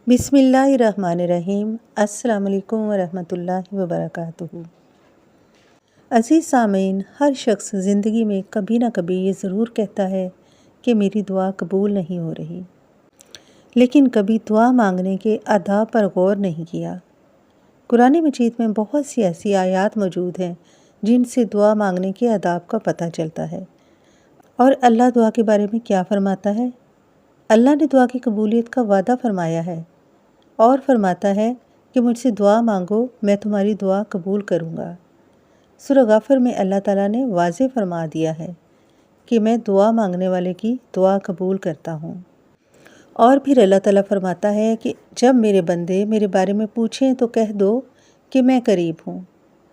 بسم اللہ الرحمن الرحیم۔ السلام علیکم ورحمۃ اللہ وبرکاتہ۔ عزیز سامعین، ہر شخص زندگی میں کبھی نہ کبھی یہ ضرور کہتا ہے کہ میری دعا قبول نہیں ہو رہی، لیکن کبھی دعا مانگنے کے آداب پر غور نہیں کیا۔ قرآن مجید میں بہت سی ایسی آیات موجود ہیں جن سے دعا مانگنے کے آداب کا پتہ چلتا ہے۔ اور اللہ دعا کے بارے میں کیا فرماتا ہے؟ اللہ نے دعا کی قبولیت کا وعدہ فرمایا ہے اور فرماتا ہے کہ مجھ سے دعا مانگو، میں تمہاری دعا قبول کروں گا۔ سورہ غافر میں اللہ تعالیٰ نے واضح فرما دیا ہے کہ میں دعا مانگنے والے کی دعا قبول کرتا ہوں۔ اور پھر اللہ تعالیٰ فرماتا ہے کہ جب میرے بندے میرے بارے میں پوچھیں تو کہہ دو کہ میں قریب ہوں،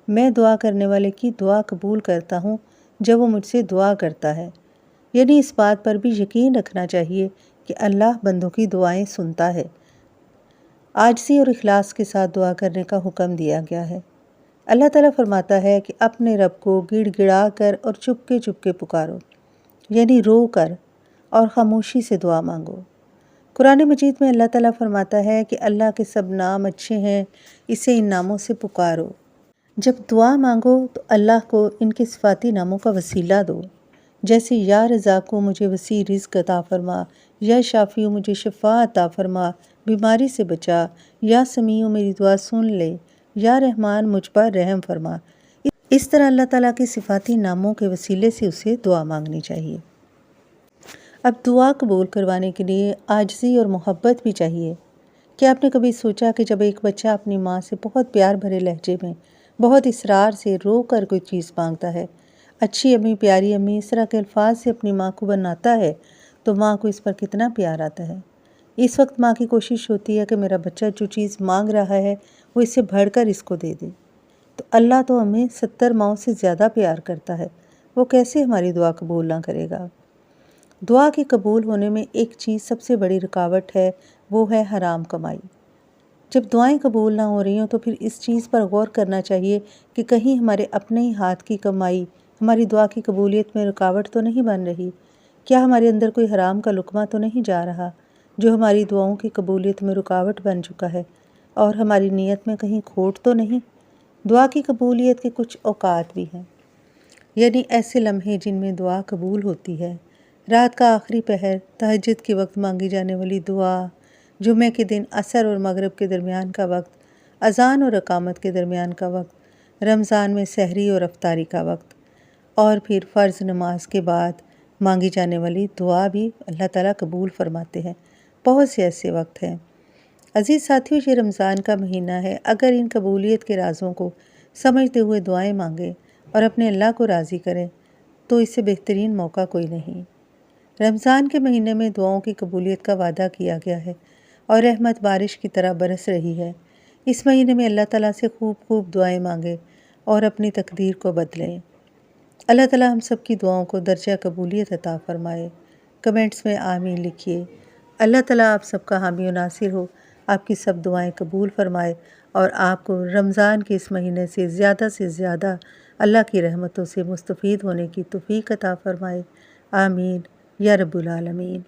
میں دعا کرنے والے کی دعا قبول کرتا ہوں جب وہ مجھ سے دعا کرتا ہے۔ یعنی اس بات پر بھی یقین رکھنا چاہیے کہ اللہ بندوں کی دعائیں سنتا ہے۔ عاجزی اور اخلاص کے ساتھ دعا کرنے کا حکم دیا گیا ہے۔ اللہ تعالیٰ فرماتا ہے کہ اپنے رب کو گڑ گڑا کر اور چپکے پکارو، یعنی رو کر اور خاموشی سے دعا مانگو۔ قرآن مجید میں اللہ تعالیٰ فرماتا ہے کہ اللہ کے سب نام اچھے ہیں، اسے ان ناموں سے پکارو۔ جب دعا مانگو تو اللہ کو ان کے صفاتی ناموں کا وسیلہ دو، جیسے یا رزاقو مجھے وسیع رزق عطا فرما، یا شافیو مجھے شفا عطا فرما، بیماری سے بچا، یا سمیع میری دعا سن لے، یا رحمان مجھ پر رحم فرما۔ اس طرح اللہ تعالیٰ کے صفاتی ناموں کے وسیلے سے اسے دعا مانگنی چاہیے۔ اب دعا قبول کروانے کے لیے عاجزی اور محبت بھی چاہیے۔ کیا آپ نے کبھی سوچا کہ جب ایک بچہ اپنی ماں سے بہت پیار بھرے لہجے میں بہت اصرار سے رو کر کوئی چیز مانگتا ہے، اچھی امی، پیاری امی، اس طرح کے الفاظ سے اپنی ماں کو بناتا ہے، تو ماں کو اس پر کتنا پیار آتا ہے۔ اس وقت ماں کی کوشش ہوتی ہے کہ میرا بچہ جو چیز مانگ رہا ہے وہ اس سے بڑھ کر اس کو دے دے۔ تو اللہ تو ہمیں 70 ماؤں سے زیادہ پیار کرتا ہے، وہ کیسے ہماری دعا قبول نہ کرے گا؟ دعا کے قبول ہونے میں ایک چیز سب سے بڑی رکاوٹ ہے، وہ ہے حرام کمائی۔ جب دعائیں قبول نہ ہو رہی ہوں تو پھر اس چیز پر غور کرنا چاہیے کہ کہیں ہمارے اپنے ہی ہاتھ کی کمائی ہماری دعا کی قبولیت میں رکاوٹ تو نہیں بن رہی؟ کیا ہمارے اندر کوئی حرام کا لقمہ تو نہیں جا رہا جو ہماری دعاؤں کی قبولیت میں رکاوٹ بن چکا ہے؟ اور ہماری نیت میں کہیں کھوٹ تو نہیں؟ دعا کی قبولیت کے کچھ اوقات بھی ہیں، یعنی ایسے لمحے جن میں دعا قبول ہوتی ہے۔ رات کا آخری پہر، تہجد کے وقت مانگی جانے والی دعا، جمعہ کے دن عصر اور مغرب کے درمیان کا وقت، اذان اور اقامت کے درمیان کا وقت، رمضان میں سحری اور افطاری کا وقت، اور پھر فرض نماز کے بعد مانگی جانے والی دعا بھی اللہ تعالیٰ قبول فرماتے ہیں۔ بہت سے ایسے وقت ہیں۔ عزیز ساتھیوں، یہ رمضان کا مہینہ ہے۔ اگر ان قبولیت کے رازوں کو سمجھتے ہوئے دعائیں مانگیں اور اپنے اللہ کو راضی کریں تو اس سے بہترین موقع کوئی نہیں۔ رمضان کے مہینے میں دعاؤں کی قبولیت کا وعدہ کیا گیا ہے اور رحمت بارش کی طرح برس رہی ہے۔ اس مہینے میں اللہ تعالیٰ سے خوب دعائیں مانگیں اور اپنی تقدیر کو بدلیں۔ اللہ تعالیٰ ہم سب کی دعاؤں کو درجہ قبولیت عطا فرمائے۔ کمنٹس میں آمین لکھیے۔ اللہ تعالیٰ آپ سب کا حامی و ناصر ہو، آپ کی سب دعائیں قبول فرمائے اور آپ کو رمضان کے اس مہینے سے زیادہ اللہ کی رحمتوں سے مستفید ہونے کی توفیق عطا فرمائے۔ آمین یا رب العالمین۔